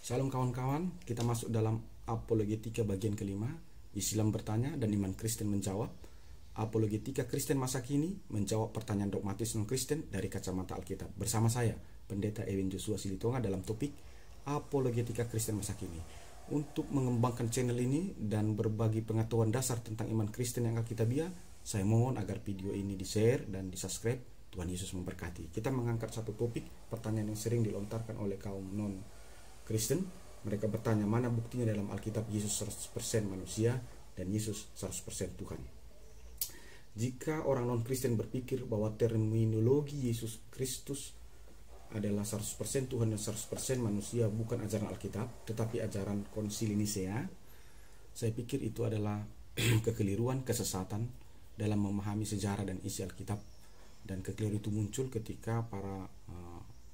Shalom kawan-kawan, kita masuk dalam apologetika bagian kelima. Islam bertanya dan iman Kristen menjawab. Apologetika Kristen masa kini menjawab pertanyaan dogmatis non-Kristen dari kacamata Alkitab. Bersama saya, Pendeta Ewin Joshua Silitonga dalam topik Apologetika Kristen masa kini. Untuk mengembangkan channel ini dan berbagi pengetahuan dasar tentang iman Kristen yang alkitabiah, saya mohon agar video ini di-share dan di-subscribe. Tuhan Yesus memberkati. Kita mengangkat satu topik, pertanyaan yang sering dilontarkan oleh kaum non-Kristen. Mereka bertanya, mana buktinya dalam Alkitab Yesus 100% manusia dan Yesus 100% Tuhan. Jika orang non-Kristen berpikir bahwa terminologi Yesus Kristus adalah 100% Tuhan dan 100% manusia bukan ajaran Alkitab, tetapi ajaran Konsili Nisea, saya pikir itu adalah kekeliruan, kesesatan dalam memahami sejarah dan isi Alkitab. Dan kekeliruan itu muncul ketika para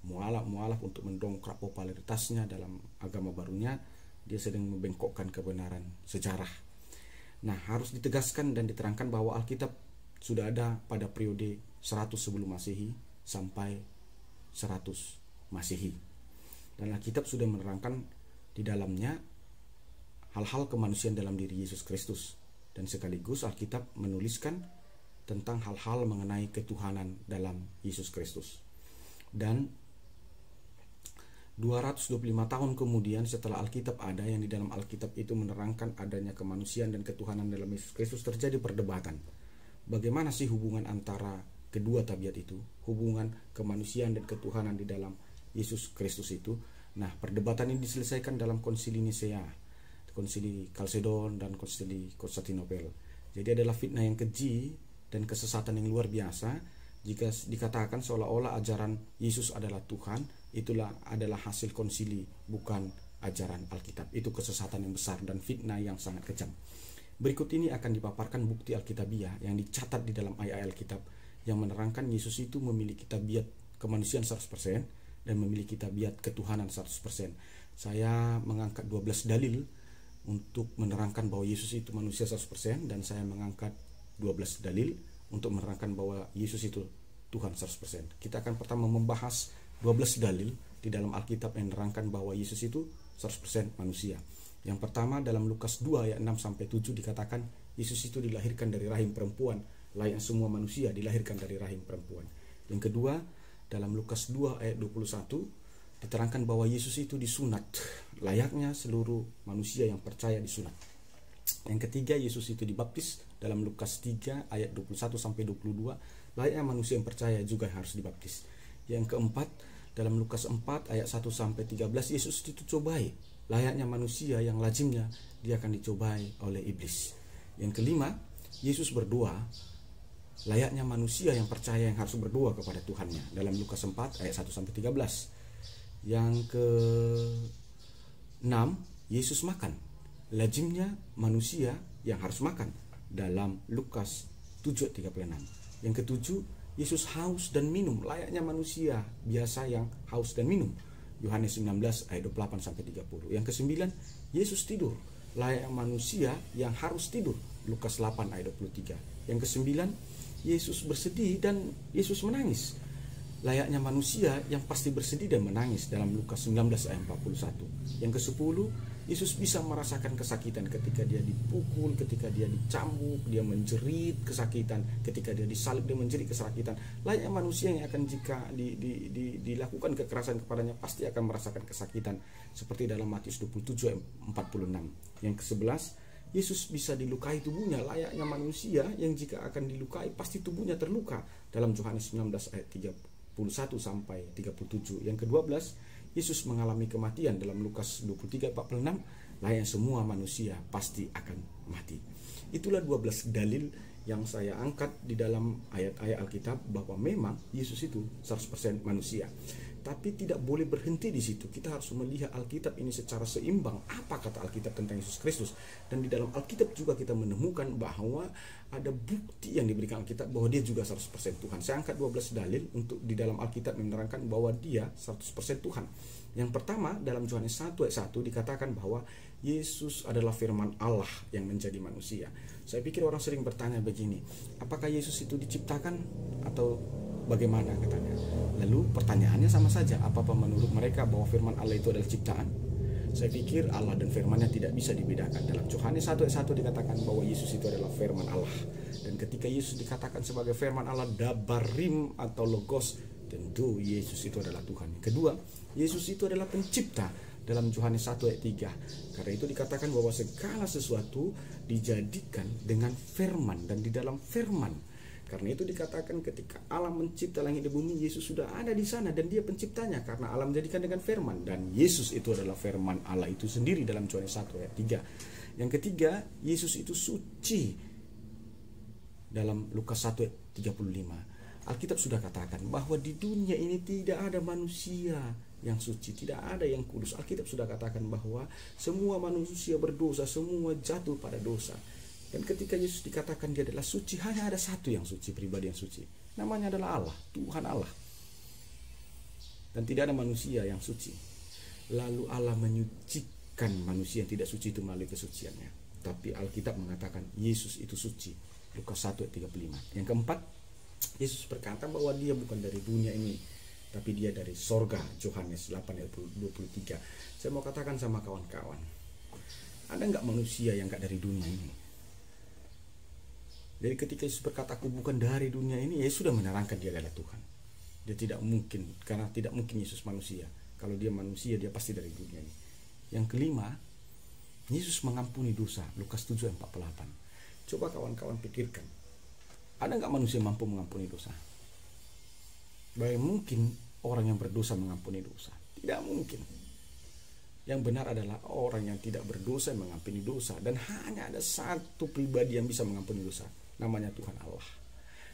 mualaf untuk mendongkrak popularitasnya dalam agama barunya, dia sedang membengkokkan kebenaran sejarah. Nah, harus ditegaskan dan diterangkan bahwa Alkitab sudah ada pada periode 100 sebelum Masehi sampai 100 Masehi. Dan Alkitab sudah menerangkan di dalamnya hal-hal kemanusiaan dalam diri Yesus Kristus. Dan sekaligus Alkitab menuliskan tentang hal-hal mengenai ketuhanan dalam Yesus Kristus. Dan 225 tahun kemudian setelah Alkitab ada, yang di dalam Alkitab itu menerangkan adanya kemanusiaan dan ketuhanan dalam Yesus Kristus, terjadi perdebatan. Bagaimana sih hubungan antara kedua tabiat itu, hubungan kemanusiaan dan ketuhanan di dalam Yesus Kristus itu? Nah, perdebatan ini diselesaikan dalam Konsili Nisea, Konsili Kalsedon dan Konsili Konstantinopel. Jadi adalah fitnah yang keji dan kesesatan yang luar biasa jika dikatakan seolah-olah ajaran Yesus adalah Tuhan. Itulah adalah hasil konsili, bukan ajaran Alkitab. Itu kesesatan yang besar dan fitnah yang sangat kejam. Berikut ini akan dipaparkan bukti Alkitabiah yang dicatat di dalam ayat-ayat Alkitab yang menerangkan Yesus itu memiliki tabiat kemanusiaan 100% dan memiliki tabiat ketuhanan 100%. Saya mengangkat 12 dalil untuk menerangkan bahwa Yesus itu manusia 100%, dan saya mengangkat 12 dalil untuk menerangkan bahwa Yesus itu Tuhan 100%. Kita akan pertama membahas 12 dalil di dalam Alkitab yang menerangkan bahwa Yesus itu 100% manusia. Yang pertama, dalam Lukas 2 ayat 6-7 dikatakan Yesus itu dilahirkan dari rahim perempuan, layaknya semua manusia dilahirkan dari rahim perempuan. Yang kedua, dalam Lukas 2 ayat 21 diterangkan bahwa Yesus itu disunat, layaknya seluruh manusia yang percaya disunat. Yang ketiga, Yesus itu dibaptis dalam Lukas 3 ayat 21-22, layaknya manusia yang percaya juga harus dibaptis. Yang keempat, dalam Lukas 4 ayat 1-13, Yesus dicobai, layaknya manusia yang lazimnya dia akan dicobai oleh iblis. Yang kelima, Yesus berdoa, layaknya manusia yang percaya yang harus berdoa kepada Tuhannya, dalam Lukas 4 ayat 1-13. Yang keenam, Yesus makan, lazimnya manusia yang harus makan, dalam Lukas 7:36. Yang ketujuh, Yesus haus dan minum, layaknya manusia biasa yang haus dan minum, Yohanes 19 ayat 28-30. Yang kesembilan, Yesus tidur, layaknya manusia yang harus tidur, Lukas 8 ayat 23. Yang kesembilan, Yesus bersedih dan Yesus menangis, layaknya manusia yang pasti bersedih dan menangis, dalam Lukas 19 ayat 41. Yang kesepuluh, Yesus bisa merasakan kesakitan ketika dia dipukul, ketika dia dicambuk, dia menjerit kesakitan, ketika dia disalib dia menjerit kesakitan. Layaknya manusia yang akan jika dilakukan kekerasan kepadanya pasti akan merasakan kesakitan, seperti dalam Matius 27 ayat 46. Yang ke-11, Yesus bisa dilukai tubuhnya, layaknya manusia yang jika akan dilukai pasti tubuhnya terluka, dalam Yohanes 19 ayat 31-37. Yang ke-12, Yesus mengalami kematian dalam Lukas 23:46, layaknya semua manusia pasti akan mati. Itulah 12 dalil yang saya angkat di dalam ayat-ayat Alkitab bahwa memang Yesus itu 100% manusia. Tapi tidak boleh berhenti di situ. Kita harus melihat Alkitab ini secara seimbang. Apa kata Alkitab tentang Yesus Kristus? Dan di dalam Alkitab juga kita menemukan bahwa ada bukti yang diberikan Alkitab bahwa dia juga 100% Tuhan. Saya angkat 12 dalil untuk di dalam Alkitab menerangkan bahwa dia 100% Tuhan. Yang pertama, dalam Yohanes 1 ayat 1 dikatakan bahwa Yesus adalah firman Allah yang menjadi manusia. Saya pikir orang sering bertanya begini, apakah Yesus itu diciptakan atau bagaimana katanya? Lalu pertanyaannya sama saja, apa menurut mereka bahwa firman Allah itu adalah ciptaan? Saya pikir Allah dan firman-Nya tidak bisa dibedakan. Dalam Yohanes 1 ayat 1 dikatakan bahwa Yesus itu adalah firman Allah. Dan ketika Yesus dikatakan sebagai firman Allah, dabarim atau logos, tentu Yesus itu adalah Tuhan. Kedua, Yesus itu adalah pencipta. Dalam Yohanes 1 ayat 3. Karena itu dikatakan bahwa segala sesuatu dijadikan dengan firman dan di dalam firman. Karena itu dikatakan ketika Allah mencipta langit dan bumi, Yesus sudah ada di sana dan dia penciptanya. Karena Allah menjadikan dengan firman. Dan Yesus itu adalah firman Allah itu sendiri dalam Yohanes 1 ayat 3. Yang ketiga, Yesus itu suci. Dalam Lukas 1 ayat 35. Alkitab sudah katakan bahwa di dunia ini tidak ada manusia yang suci, tidak ada yang kudus. Alkitab sudah katakan bahwa semua manusia berdosa, semua jatuh pada dosa. Dan ketika Yesus dikatakan dia adalah suci, hanya ada satu yang suci, pribadi yang suci. Namanya adalah Allah, Tuhan Allah. Dan tidak ada manusia yang suci. Lalu Allah menyucikan manusia yang tidak suci itu melalui kesuciannya. Tapi Alkitab mengatakan Yesus itu suci. Lukas 1 ayat 35. Yang keempat, Yesus berkata bahwa dia bukan dari dunia ini, tapi dia dari sorga. Yohanes 8 ayat 23. Saya mau katakan sama kawan-kawan, ada nggak manusia yang nggak dari dunia ini? Jadi ketika Yesus berkata aku bukan dari dunia ini, ya sudah menerangkan dia adalah Tuhan. Dia tidak mungkin, karena tidak mungkin Yesus manusia. Kalau dia manusia, dia pasti dari dunia ini. Yang kelima, Yesus mengampuni dosa. Lukas 7 ayat 48. Coba kawan-kawan pikirkan, ada nggak manusia mampu mengampuni dosa? Bagaimana mungkin orang yang berdosa mengampuni dosa? Tidak mungkin. Yang benar adalah orang yang tidak berdosa yang mengampuni dosa. Dan hanya ada satu pribadi yang bisa mengampuni dosa. Namanya Tuhan Allah.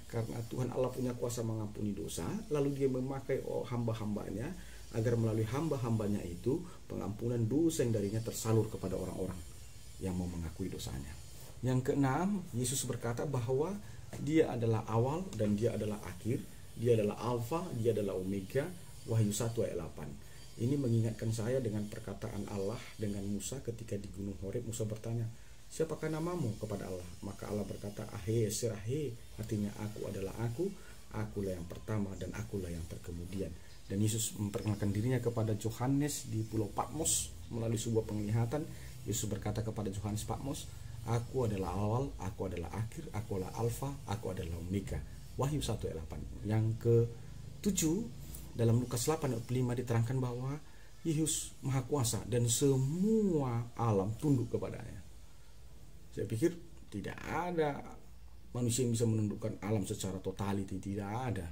Karena Tuhan Allah punya kuasa mengampuni dosa, lalu dia memakai hamba-hambanya agar melalui hamba-hambanya itu pengampunan dosa yang darinya tersalur kepada orang-orang yang mau mengakui dosanya. Yang keenam, Yesus berkata bahwa dia adalah awal dan dia adalah akhir. Dia adalah alfa, dia adalah omega. Wahyu 1 ayat 8. Ini mengingatkan saya dengan perkataan Allah dengan Musa ketika di Gunung Horeb. Musa bertanya, siapakah namamu kepada Allah? Maka Allah berkata, Ahe Serahe, artinya aku adalah akulah yang pertama dan akulah yang terkemudian. Dan Yesus memperkenalkan dirinya kepada Yohanes di Pulau Patmos melalui sebuah penglihatan. Yesus berkata kepada Yohanes Patmos, aku adalah awal, aku adalah akhir, aku adalah alfa, aku adalah omega. Wahyu 1 ayat 8. Yang ke-7, dalam Lukas 8 ayat 5 diterangkan bahwa Yesus Maha Kuasa dan semua alam tunduk kepadanya. Saya pikir tidak ada manusia yang bisa menundukkan alam secara totality, tidak ada.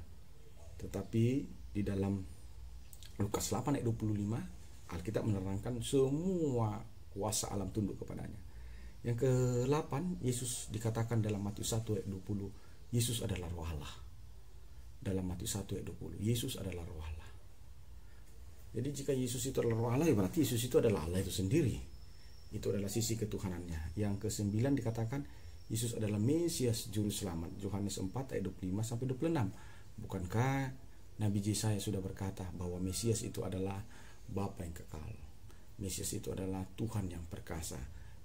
Tetapi di dalam Lukas 8 ayat 25, Alkitab menerangkan semua kuasa alam tunduk kepadanya. Yang ke-8, Yesus dikatakan dalam Matius 1 ayat 20, Yesus adalah roh Allah. Dalam Matius 1 ayat 20, Yesus adalah roh Allah. Jadi jika Yesus itu adalah roh Allah, berarti Yesus itu adalah Allah itu sendiri. Itu adalah sisi ketuhanannya. Yang ke-9 dikatakan Yesus adalah Mesias juru selamat. Yohanes 4 ayat 25 sampai 26. Bukankah Nabi Yesaya sudah berkata bahwa Mesias itu adalah Bapa yang kekal. Mesias itu adalah Tuhan yang perkasa.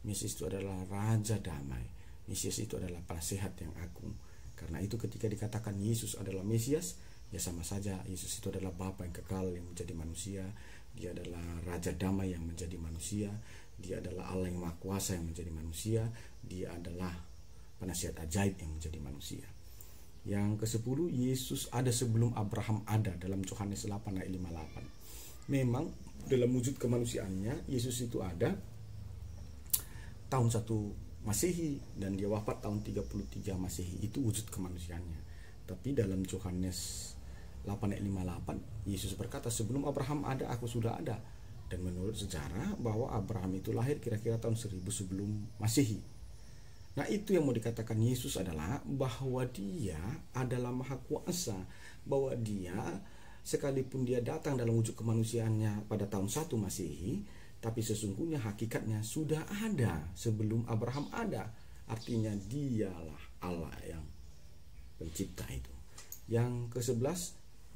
Mesias itu adalah Raja damai. Mesias itu adalah penasehat yang agung. Karena itu ketika dikatakan Yesus adalah Mesias, ya sama saja Yesus itu adalah Bapa yang kekal yang menjadi manusia. Dia adalah Raja damai yang menjadi manusia. Dia adalah Allah yang Maha Kuasa yang menjadi manusia. Dia adalah penasihat ajaib yang menjadi manusia. Yang ke-10, Yesus ada sebelum Abraham ada dalam Yohanes 8 ayat 58. Memang dalam wujud kemanusiaannya Yesus itu ada tahun 1 Masehi dan dia wafat tahun 33 Masehi. Itu wujud kemanusiaannya. Tapi dalam Yohanes 8 ayat 58 Yesus berkata, sebelum Abraham ada aku sudah ada. Dan menurut sejarah bahwa Abraham itu lahir kira-kira tahun 1000 sebelum Masehi. Nah itu yang mau dikatakan Yesus adalah bahwa dia adalah Maha Kuasa. Bahwa dia sekalipun dia datang dalam wujud kemanusiaannya pada tahun 1 Masehi, tapi sesungguhnya hakikatnya sudah ada sebelum Abraham ada. Artinya dialah Allah yang pencipta itu. Yang ke-11,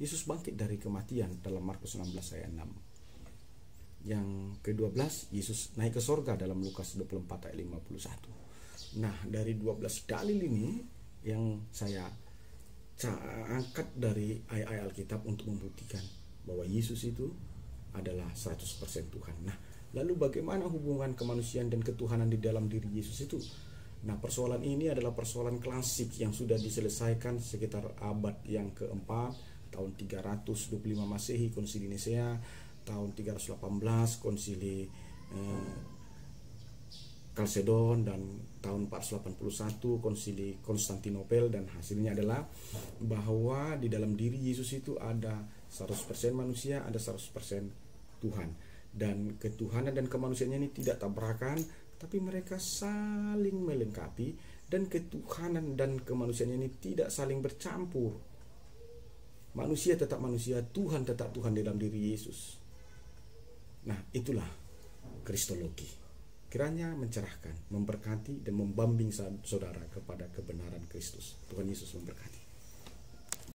Yesus bangkit dari kematian dalam Markus 16 ayat 6. Yang ke-12, Yesus naik ke sorga dalam Lukas 24 ayat 51. Nah dari 12 dalil ini yang saya angkat dari ayat-ayat Alkitab untuk membuktikan bahwa Yesus itu adalah 100% Tuhan. Nah Lalu bagaimana hubungan kemanusiaan dan ketuhanan di dalam diri Yesus itu? Nah, persoalan ini adalah persoalan klasik yang sudah diselesaikan sekitar abad yang keempat, tahun 325 Masehi, Konsili Nisea, tahun 318 Konsili Kalsedon, dan tahun 481 Konsili Konstantinopel. Dan hasilnya adalah bahwa di dalam diri Yesus itu ada 100% manusia, ada 100% Tuhan. Dan ketuhanan dan kemanusiaan ini tidak tabrakan, tapi mereka saling melengkapi, dan ketuhanan dan kemanusiaan ini tidak saling bercampur. Manusia tetap manusia, Tuhan tetap Tuhan dalam diri Yesus. Nah, itulah Kristologi. Kiranya mencerahkan, memberkati, dan membimbing saudara kepada kebenaran Kristus. Tuhan Yesus memberkati.